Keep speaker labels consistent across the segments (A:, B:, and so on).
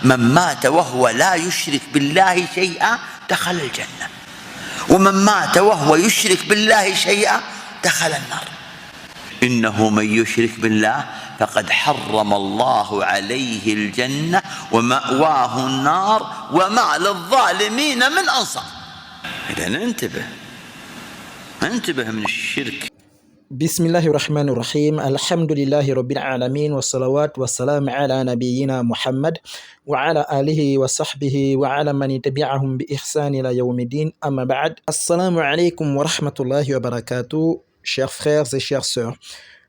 A: من مات وهو لا يشرك بالله شيئا دخل الجنة، ومن مات وهو يشرك بالله شيئا دخل النار. إنه من يشرك بالله فقد حرم الله عليه الجنة ومأواه النار وما للظالمين من أنصار. إذن انتبه من الشرك.
B: بسم الله الرحمن الرحيم. الحمد لله رب العالمين، والصلوات والسلام على نبينا محمد وعلى آله وصحبه وعلى من تبعهم بإحسان إلى يوم الدين. أما بعد. Assalamu alaikum wa rahmatullahi wa barakatuh, chers frères et chères sœurs.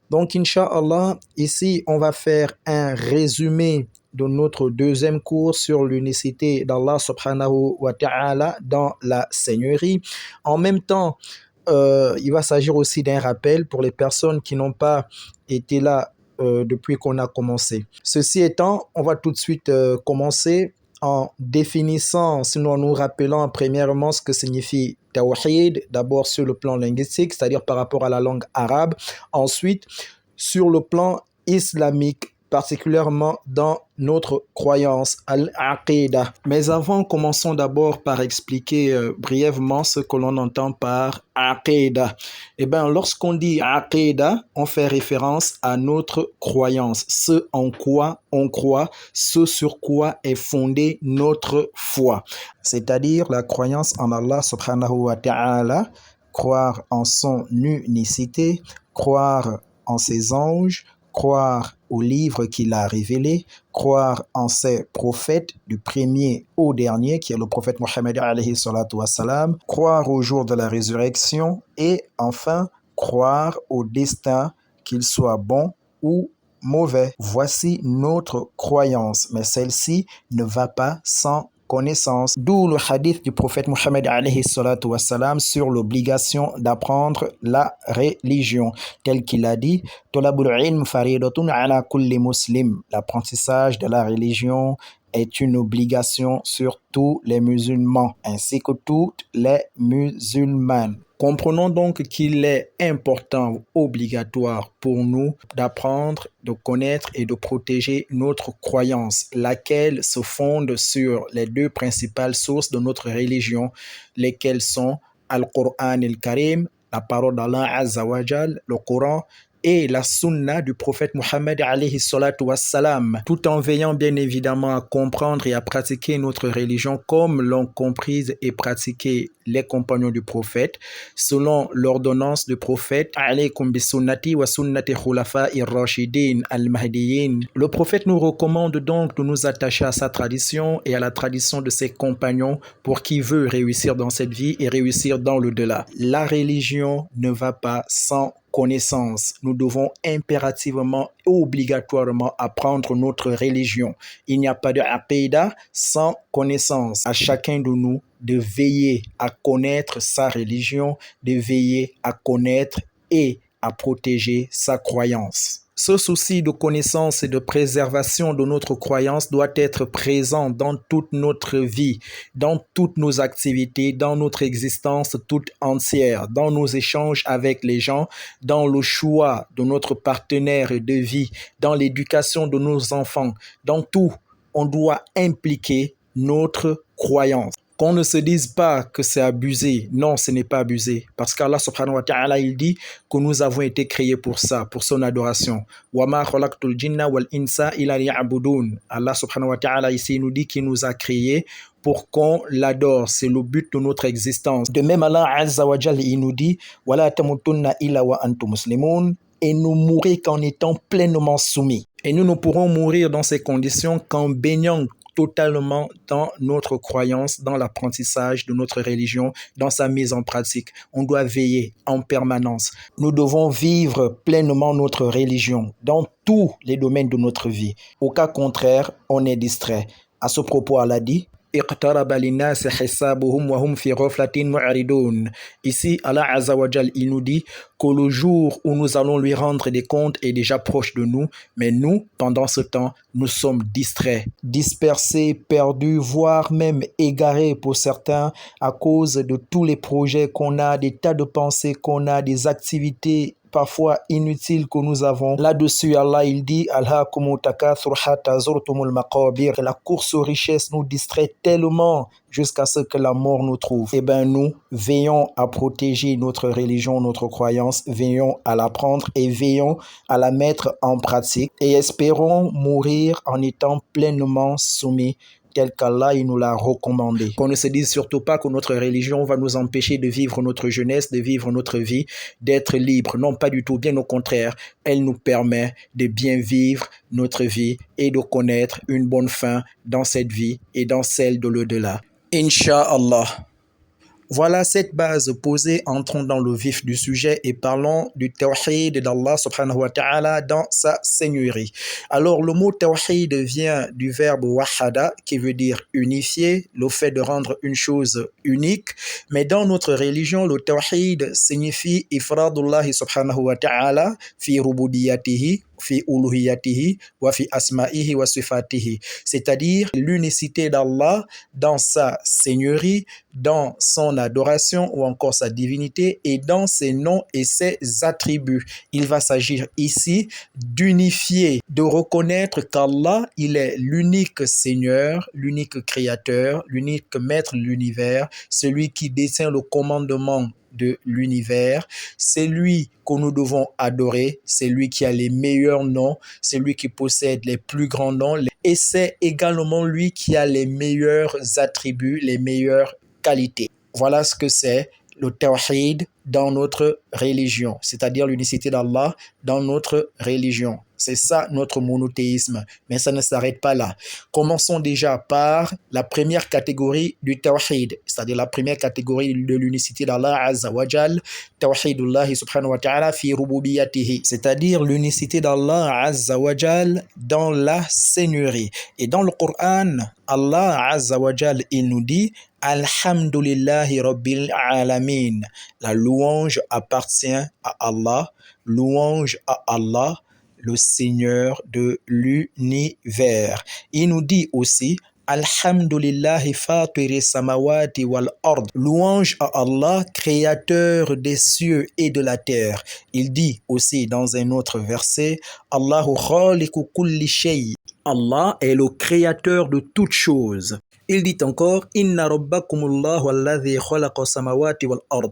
B: Donc, Inch'Allah, ici, on va faire un résumé de notre deuxième cours sur l'unicité d'Allah subhanahu wa ta'ala dans la Seigneurie. En même temps, il va s'agir aussi d'un rappel pour les personnes qui n'ont pas été là depuis qu'on a commencé. Ceci étant, on va tout de suite commencer en définissant, sinon nous rappelant premièrement ce que signifie Tawhid, d'abord sur le plan linguistique, c'est-à-dire par rapport à la langue arabe, ensuite sur le plan islamique, particulièrement dans notre croyance, al-aqidah. Mais avant, commençons d'abord par expliquer brièvement ce que l'on entend par aqidah. Eh bien, lorsqu'on dit aqidah, on fait référence à notre croyance, ce en quoi on croit, ce sur quoi est fondée notre foi. C'est-à-dire la croyance en Allah subhanahu wa ta'ala, croire en son unicité, croire en ses anges, croire au livre qu'il a révélé, croire en ses prophètes du premier au dernier, qui est le prophète Mohammed alayhi salatu wassalam, croire au jour de la résurrection et enfin croire au destin, qu'il soit bon ou mauvais. Voici notre croyance, mais celle-ci ne va pas sans connaissance. D'où le hadith du prophète Mohammed alayhi salatu wassalam sur l'obligation d'apprendre la religion, tel qu'il a dit: l'apprentissage de la religion est une obligation sur tous les musulmans, ainsi que toutes les musulmanes. Comprenons donc qu'il est important, obligatoire pour nous d'apprendre, de connaître et de protéger notre croyance, laquelle se fonde sur les deux principales sources de notre religion, lesquelles sont Al-Qur'an al-Karim, la parole d'Allah Azza wa Jal, le Coran, et la sunna du prophète Mohammed alayhi salatu wassalam, tout en veillant bien évidemment à comprendre et à pratiquer notre religion comme l'ont comprise et pratiqué les compagnons du prophète, selon l'ordonnance du prophète: alaykum bi sunnati wa sunnati khulafa'i rashidin al-mahdiyyin. Le prophète nous recommande donc de nous attacher à sa tradition et à la tradition de ses compagnons pour qui veut réussir dans cette vie et réussir dans l'au-delà. La religion ne va pas sans connaissance. Nous devons impérativement et obligatoirement apprendre notre religion. Il n'y a pas de aqidah sans connaissance. À chacun de nous de veiller à connaître sa religion, de veiller à connaître et à protéger sa croyance. Ce souci de connaissance et de préservation de notre croyance doit être présent dans toute notre vie, dans toutes nos activités, dans notre existence toute entière, dans nos échanges avec les gens, dans le choix de notre partenaire de vie, dans l'éducation de nos enfants. Dans tout, on doit impliquer notre croyance. Qu'on ne se dise pas que c'est abusé. Non, ce n'est pas abusé. Parce qu'Allah subhanahu wa ta'ala, il dit que nous avons été créés pour ça, pour son adoration. وَمَا خَلَقْتُ الْجِنَّ وَالْإِنسَ إِلَّا لِيَعْبُدُونَ. Allah subhanahu wa ta'ala ici nous dit qu'il nous a créés pour qu'on l'adore. C'est le but de notre existence. De même, Allah Azza wa Jal, il nous dit وَلَا تَمُتُنَّ إِلَّا وَأَنْتُمْ مُسْلِمُونَ. Et nous mourir qu'en étant pleinement soumis. Et nous ne pourrons mourir dans ces conditions qu'en baignant totalement dans notre croyance, dans l'apprentissage de notre religion, dans sa mise en pratique. On doit veiller en permanence. Nous devons vivre pleinement notre religion dans tous les domaines de notre vie. Au cas contraire, on est distrait. À ce propos, Allah dit: Ici, Allah Azza wa Jal, il nous dit que le jour où nous allons lui rendre des comptes est déjà proche de nous, mais nous, pendant ce temps, nous sommes distraits, dispersés, perdus, voire même égarés pour certains à cause de tous les projets qu'on a, des tas de pensées qu'on a, des activités parfois inutiles que nous avons. Là-dessus, Allah, il dit, Alhaakumu takathur hatta zurtumul maqabir. La course aux richesses nous distrait tellement jusqu'à ce que la mort nous trouve. Eh bien, nous veillons à protéger notre religion, notre croyance, veillons à l'apprendre et veillons à la mettre en pratique et espérons mourir en étant pleinement soumis tel qu'Allah il nous l'a recommandé. Qu'on ne se dise surtout pas que notre religion va nous empêcher de vivre notre jeunesse, de vivre notre vie, d'être libre. Non, pas du tout. Bien au contraire, elle nous permet de bien vivre notre vie et de connaître une bonne fin dans cette vie et dans celle de l'au-delà. Inch'Allah. Voilà cette base posée, entrons dans le vif du sujet et parlons du tawhid d'Allah subhanahu wa ta'ala dans sa seigneurie. Alors le mot tawhid vient du verbe wahada qui veut dire unifier, le fait de rendre une chose unique, mais dans notre religion le tawhid signifie ifradullah subhanahu wa ta'ala fi rububiyatihi fi uluhiyatihi wa fi asma'ihi wa sifatihi, c'est-à-dire l'unicité d'Allah dans sa seigneurie, dans son adoration ou encore sa divinité et dans ses noms et ses attributs. Il va s'agir ici d'unifier, de reconnaître qu'Allah, il est l'unique Seigneur, l'unique Créateur, l'unique Maître de l'univers, celui qui détient le commandement de l'univers, c'est lui que nous devons adorer, c'est lui qui a les meilleurs noms, c'est lui qui possède les plus grands noms et c'est également lui qui a les meilleurs attributs, les meilleures qualités. Voilà ce que c'est le tawhid dans notre religion, c'est-à-dire l'unicité d'Allah dans notre religion. C'est ça notre monothéisme, mais ça ne s'arrête pas là. Commençons déjà par la première catégorie du tawhid, c'est-à-dire la première catégorie de l'unicité d'Allah Azza wa Jal, tawhidullah subhanahu wa ta'ala fi rububiyatihi, c'est-à-dire l'unicité d'Allah Azza wa Jal dans la seigneurie. Et dans le Coran, Allah Azza wa Jal, il nous dit Alhamdulillahi Rabbil Alamin. La louange appartient à Allah, louange à Allah, le Seigneur de l'univers. Il nous dit aussi Alhamdulillahi fatiri samawati wal ard. Louange à Allah, créateur des cieux et de la terre. Il dit aussi dans un autre verset Allahu khaliqu kulli shay. Allah est le créateur de toutes choses. Il dit encore Inna rabbakumullahu alladhi khalaqa samawati wal ard.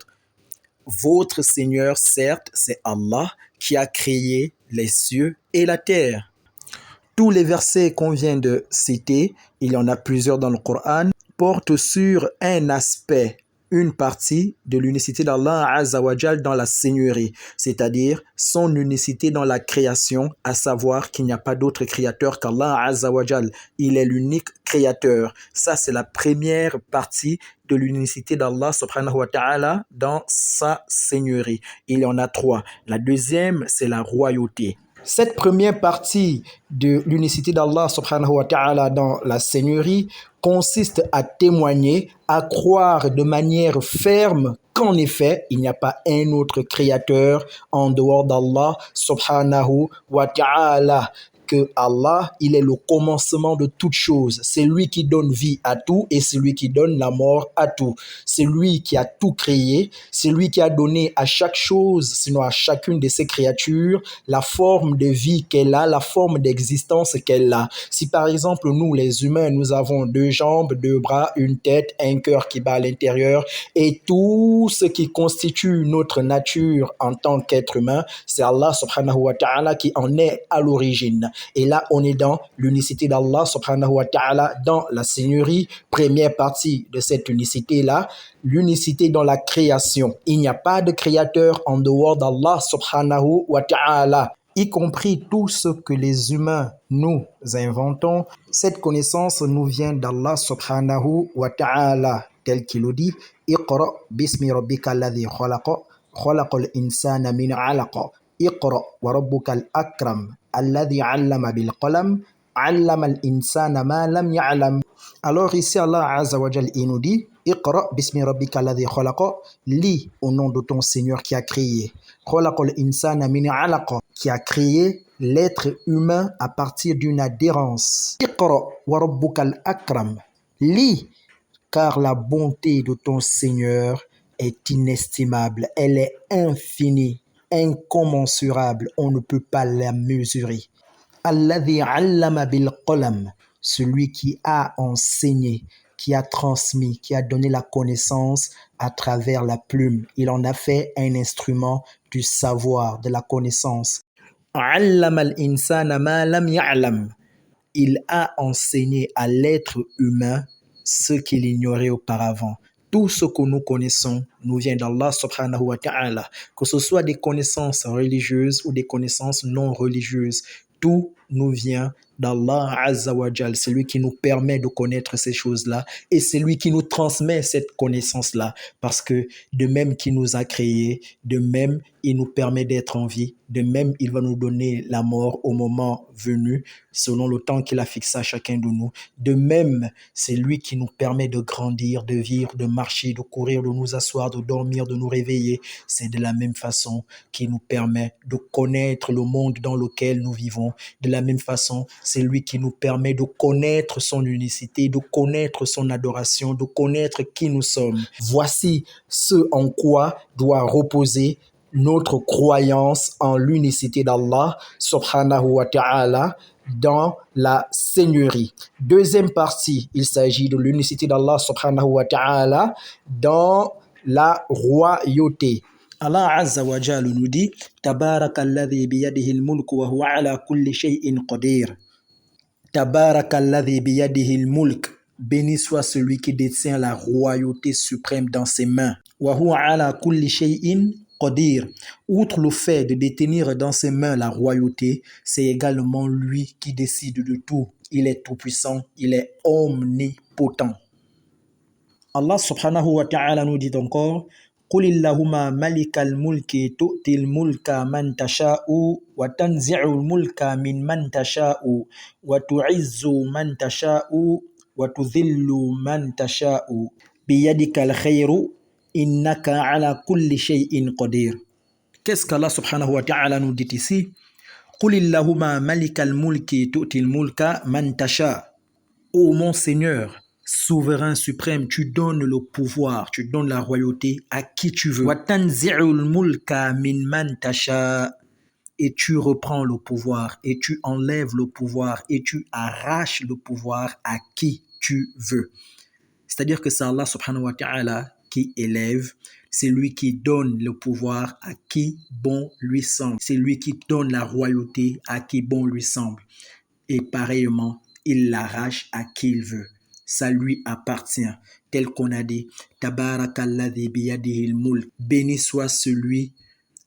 B: Votre Seigneur, certes, c'est Allah qui a créé les cieux et la terre. Tous les versets qu'on vient de citer, il y en a plusieurs dans le Coran, portent sur un aspect, une partie de l'unicité d'Allah Azza wa Jal dans la seigneurie, c'est-à-dire son unicité dans la création, à savoir qu'il n'y a pas d'autre créateur qu'Allah Azza wa Jal. Il est l'unique créateur. Ça, c'est la première partie de l'unicité d'Allah subhanahu wa ta'ala dans sa seigneurie. Il y en a trois. La deuxième, c'est la royauté. Cette première partie de l'unicité d'Allah subhanahu wa ta'ala dans la seigneurie consiste à témoigner, à croire de manière ferme qu'en effet, il n'y a pas un autre créateur en dehors d'Allah subhanahu wa ta'ala. Que Allah, il est le commencement de toutes choses. C'est lui qui donne vie à tout et c'est lui qui donne la mort à tout. C'est lui qui a tout créé. C'est lui qui a donné à chaque chose, sinon à chacune de ces créatures, la forme de vie qu'elle a, la forme d'existence qu'elle a. Si par exemple, nous, les humains, nous avons 2 jambes, 2 bras, une tête, un cœur qui bat à l'intérieur et tout ce qui constitue notre nature en tant qu'être humain, c'est Allah subhanahu wa ta'ala qui en est à l'origine. Et là, on est dans l'unicité d'Allah subhanahu wa ta'ala dans la seigneurie. Première partie de cette unicité-là, l'unicité dans la création. Il n'y a pas de créateur en dehors d'Allah subhanahu wa ta'ala, y compris tout ce que les humains nous inventons. Cette connaissance nous vient d'Allah subhanahu wa ta'ala, tel qu'il le dit Iqra bismi rabbika alladhi khalaqa, khalaqal insana min alaqa. Iqra wa rabbukal akram. Alladhi allama bil qalam, allama al insana ma lam ya'lam. Alors ici Allah Azza wa Jal il nous dit Iqra bismi rabbika alladhi khalaqa, lis au nom de ton Seigneur qui a créé. Khalaqal insana min alaqa, qui a créé l'être humain à partir d'une adhérence. Iqra wa rabbukal akram, lis car la bonté de ton Seigneur est inestimable, elle est infinie. incommensurable, on ne peut pas la mesurer. Alladhi allama bil qalam, celui qui a enseigné, qui a transmis, qui a donné la connaissance à travers la plume. Il en a fait un instrument du savoir, de la connaissance. Allama al-insana ma lam ya'lam. Il a enseigné à l'être humain ce qu'il ignorait auparavant. Tout ce que nous connaissons nous vient d'Allah subhanahu wa ta'ala, que ce soit des connaissances religieuses ou des connaissances non religieuses. Tout nous vient d'Allah Azza wa Jal. C'est lui qui nous permet de connaître ces choses-là et c'est lui qui nous transmet cette connaissance-là parce que de même qu'il nous a créés, de même il nous permet d'être en vie, de même il va nous donner la mort au moment venu selon le temps qu'il a fixé à chacun de nous. De même, c'est lui qui nous permet de grandir, de vivre, de marcher, de courir, de nous asseoir, de dormir, de nous réveiller. C'est de la même façon qu'il nous permet de connaître le monde dans lequel nous vivons. De la même façon, c'est lui qui nous permet de connaître son unicité, de connaître son adoration, de connaître qui nous sommes. Voici ce en quoi doit reposer notre croyance en l'unicité d'Allah subhanahu wa ta'ala dans la seigneurie. Deuxième partie, il s'agit de l'unicité d'Allah subhanahu wa ta'ala dans la royauté. Allah Azza wa Jalla nous dit Tabarakalladhi biyadihi al-mulk wa huwa ala kulli shay'in qadir. Tabarakalladhi biyadihi al-mulk. Béni soit celui qui détient la royauté suprême dans ses mains. Wa huwa ala kulli shay'in qadir. Outre le fait de détenir dans ses mains la royauté, c'est également lui qui décide de tout. Il est tout-puissant, il est omnipotent. Allah subhanahu wa ta'ala nous dit encore قل اللهم ملك الملك تؤتي الملك من تشاء وتنزع الملك من تشاء وتعز من تشاء وتذل من تشاء بيدك الخير إنك على كل شيء قدير. Qu'est-ce qu'Allah subhanahu wa ta'ala nous dit ici? قل اللهم ملك الملك تؤتي الملك من تشاء. Ô mon Seigneur, souverain suprême, tu donnes le pouvoir, tu donnes la royauté à qui tu veux. Et tu reprends le pouvoir, et tu enlèves le pouvoir, et tu arraches le pouvoir à qui tu veux. C'est-à-dire que c'est Allah subhanahu wa ta'ala qui élève, c'est lui qui donne le pouvoir à qui bon lui semble. C'est lui qui donne la royauté à qui bon lui semble. Et pareillement, il l'arrache à qui il veut. Ça lui appartient. Tel qu'on a dit, Tabarakalladhi biyadihil mulk. Béni soit celui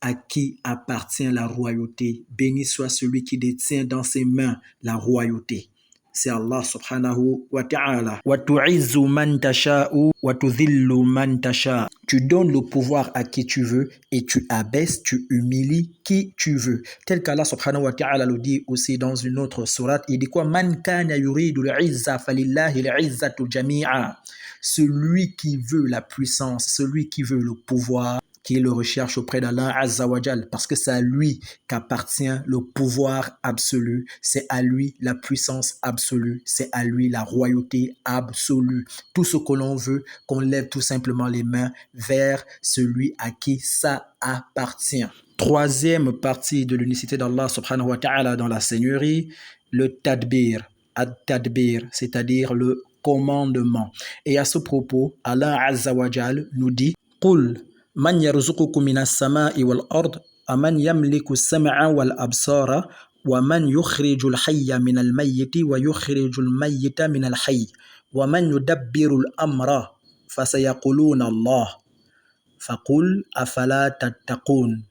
B: à qui appartient la royauté. Béni soit celui qui détient dans ses mains la royauté. C'est Allah subhanahu wa ta'ala. Wa tu'izzu man tasha'u wa tudhillu man tasha'. Tu donnes le pouvoir à qui tu veux et tu abaisses, tu humilies qui tu veux. Tel qu'Allah subhanahu wa ta'ala le dit aussi dans une autre sourate, il dit quoi? Man kana yuridu al-'izza falillahi al-'izzatu jami'a. Celui qui veut la puissance, celui qui veut le pouvoir, qui le recherche auprès d'Allah Azza wa Jal, parce que c'est à lui qu'appartient le pouvoir absolu, c'est à lui la puissance absolue, c'est à lui la royauté absolue. Tout ce que l'on veut, qu'on lève tout simplement les mains vers celui à qui ça appartient. Troisième partie de l'unicité d'Allah subhanahu wa ta'ala dans la seigneurie, le tadbir, ad-tadbir, c'est-à-dire le commandement. Et à ce propos, Allah Azza wa Jal nous dit « Qul » من يرزقكم من السماء والأرض أمن يملك السمع والأبصار ومن يخرج الحي من الميت ويخرج الميت من الحي ومن يدبر الأمر فسيقولون الله فقل أفلا تتقون.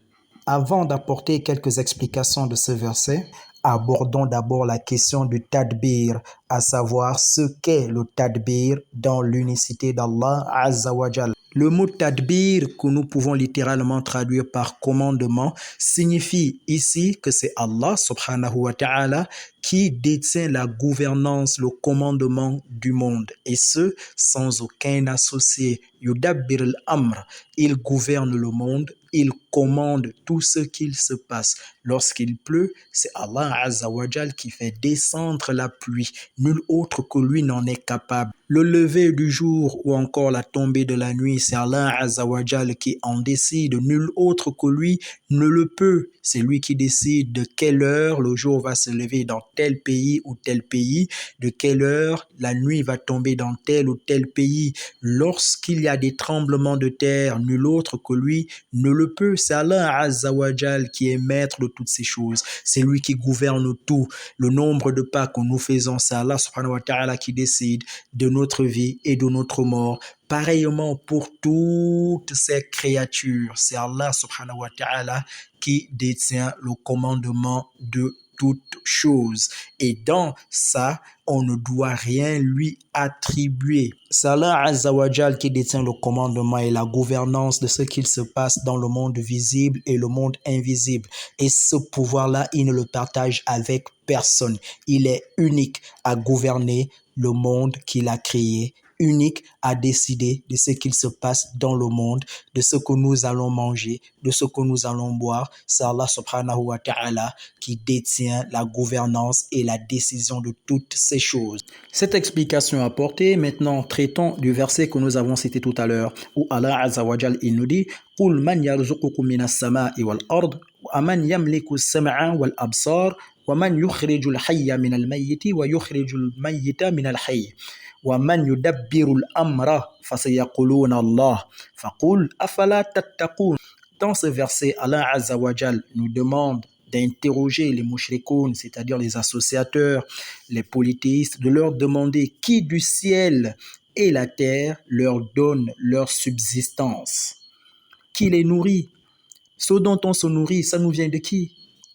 B: Avant d'apporter quelques explications de ce verset, abordons d'abord la question du tadbir, à savoir ce qu'est le tadbir dans l'unicité d'Allah Azza wa Jal. Le mot tadbir, que nous pouvons littéralement traduire par commandement, signifie ici que c'est Allah subhanahu wa ta'ala qui détient la gouvernance, le commandement du monde, et ce, sans aucun associé. Yudabbir al-amr, il gouverne le monde il commande tout ce qu'il se passe. Lorsqu'il pleut, c'est Allah Azza wa Jal qui fait descendre la pluie. Nul autre que lui n'en est capable. Le lever du jour ou encore la tombée de la nuit, c'est Allah Azza wa Jal qui en décide. Nul autre que lui ne le peut. C'est lui qui décide de quelle heure le jour va se lever dans tel pays ou tel pays, de quelle heure la nuit va tomber dans tel ou tel pays. Lorsqu'il y a des tremblements de terre, nul autre que lui ne le peut. C'est Allah Azza wa Jal qui est maître de toutes ces choses. C'est lui qui gouverne tout. Le nombre de pas que nous faisons, c'est Allah subhanahu wa ta'ala qui décide de notre vie et de notre mort. Pareillement pour toutes ces créatures, c'est Allah subhanahu wa ta'ala qui détient le commandement de toutes choses. Et dans ça, on ne doit rien lui attribuer. C'est Allah Azza wa Jal qui détient le commandement et la gouvernance de ce qu'il se passe dans le monde visible et le monde invisible. Et ce pouvoir-là, il ne le partage avec personne. Il est unique à gouverner le monde qu'il a créé, unique à décider de ce qu'il se passe dans le monde, de ce que nous allons manger, de ce que nous allons boire. C'est Allah subhanahu wa ta'ala qui détient la gouvernance et la décision de toutes ces choses. Cette explication apportée, maintenant traitons du verset que nous avons cité tout à l'heure, où Allah Azza wa Jal il nous dit « Qul man yarzuqukum minas sama'i wal ard, wa man yamliku as-sam'a wal absar, wa man yukhrijul hayya minal mayyiti wa yukhrijul mayyita minal hayy. وَمَنْ يُدَبِّرُ الْأَمْرَ فَسَيَقُولُونَ اللَّهُ فَقُلْ أَفَلَا تَتَّقُونَ » Dans ce verset, Allah Azza wa Jal nous demande d'interroger les mushrikoun, c'est-à-dire les associateurs, les polythéistes, de leur demander qui du ciel et la terre leur donne leur subsistance, qui les nourrit. Ce dont on se nourrit, ça nous vient de qui?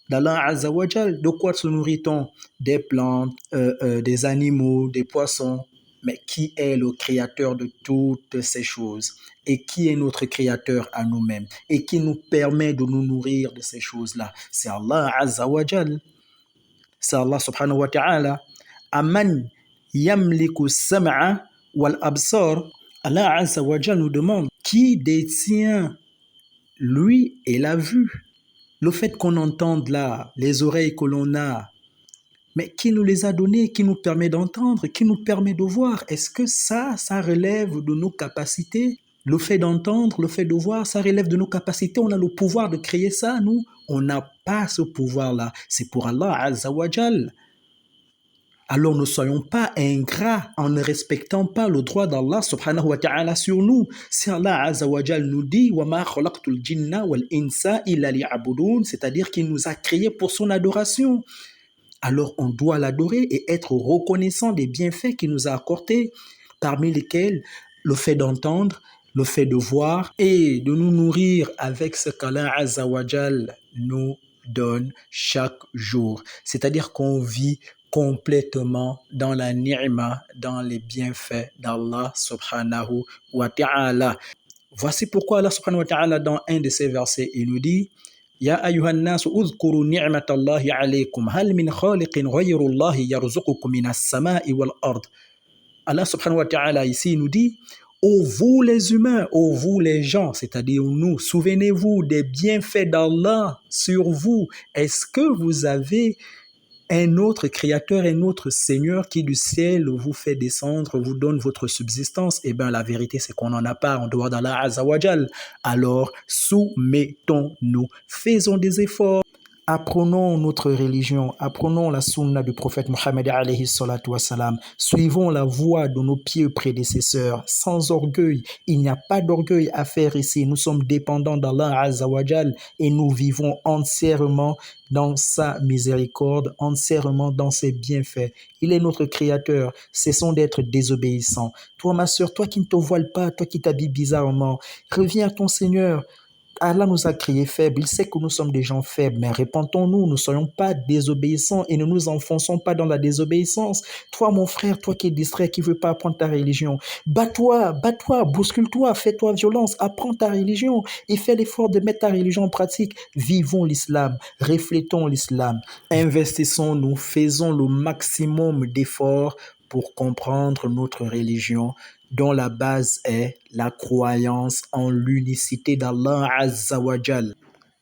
B: D'Allah Azza wa Jal. De quoi se nourrit-on? Des plantes, des animaux, des poissons. Mais qui est le créateur de toutes ces choses? Et qui est notre créateur à nous-mêmes? Et qui nous permet de nous nourrir de ces choses-là? C'est Allah Azza wa Jal. C'est Allah subhanahu wa ta'ala. Aman yamliku sam'a wal absar. Allah Azza wa Jal nous demande qui détient lui et la vue. Le fait qu'on entende là, les oreilles que l'on a, mais qui nous les a donnés, qui nous permet d'entendre, qui nous permet de voir? Est-ce que ça relève de nos capacités? Le fait d'entendre, le fait de voir, ça relève de nos capacités. On a le pouvoir de créer ça, nous? On n'a pas ce pouvoir-là. C'est pour Allah Azza wa Jal. Alors ne soyons pas ingrats en ne respectant pas le droit d'Allah subhanahu wa ta'ala sur nous. Si Allah Azza wa Jal nous dit وَمَا خَلَقْتُ الْجِنَّ وَالْإِنسَ إِلَّا لِيَعْبُدُونَ, c'est-à-dire qu'il nous a créés pour son adoration. Alors on doit l'adorer et être reconnaissant des bienfaits qu'il nous a accordés, parmi lesquels le fait d'entendre, le fait de voir et de nous nourrir avec ce qu'Allah Azza wa Jal nous donne chaque jour. C'est-à-dire qu'on vit complètement dans la ni'ma, dans les bienfaits d'Allah subhanahu wa ta'ala. Voici pourquoi Allah subhanahu wa ta'ala dans un de ces versets, il nous dit يا أيها الناس اذكروا نعمة الله عليكم هل من خالق غير الله يرزقكم من السماء والأرض. Allah subhanahu wa ta'ala ici nous dit ô vous les humains, ô vous les gens, c'est-à-dire nous, souvenez-vous des bienfaits d'Allah sur vous. Est-ce que vous avez un autre créateur, un autre Seigneur qui du ciel vous fait descendre, vous donne votre subsistance? Eh bien, la vérité, c'est qu'on n'en a pas en dehors d'Allah Azza wa Jal. Alors, soumettons-nous, faisons des efforts. Apprenons notre religion, apprenons la sunna du prophète Mohammed alayhi salatu wassalam, suivons la voie de nos pieux prédécesseurs, sans orgueil. Il n'y a pas d'orgueil à faire ici. Nous sommes dépendants d'Allah Azza wa Jal et nous vivons entièrement dans sa miséricorde, entièrement dans ses bienfaits. Il est notre créateur. Cessons d'être désobéissants. Toi, ma sœur, toi qui ne te voiles pas, toi qui t'habilles bizarrement, reviens à ton Seigneur. Allah nous a créés faibles, il sait que nous sommes des gens faibles, mais répentons-nous, ne soyons pas désobéissants et ne nous enfonçons pas dans la désobéissance. Toi, mon frère, toi qui es distrait, qui ne veux pas apprendre ta religion, bats-toi, bouscule-toi, fais-toi violence, apprends ta religion et fais l'effort de mettre ta religion en pratique. Vivons l'islam, reflétons l'islam, investissons-nous, faisons le maximum d'efforts pour comprendre notre religion dont la base est la croyance en l'unicité d'Allah Azza wa Jal.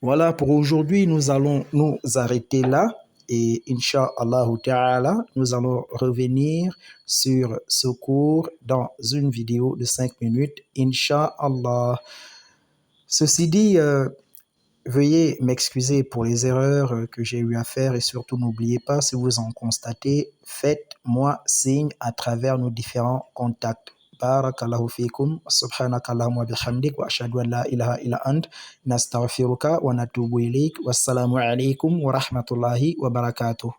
B: Voilà, pour aujourd'hui, nous allons nous arrêter là et Inch'Allah Ta'ala, nous allons revenir sur ce cours dans une vidéo de 5 minutes, Inch'Allah. Ceci dit, veuillez m'excuser pour les erreurs que j'ai eu à faire et surtout n'oubliez pas, si vous en constatez, faites-moi signe à travers nos différents contacts. Barakallahu fikum, subhanaka Allahumma bihamdik, wa ashhadu an la ilaha illa ant, nastaghfiruka wa natubu ilayk, wassalamu alaikum wa rahmatullahi wa barakatuh.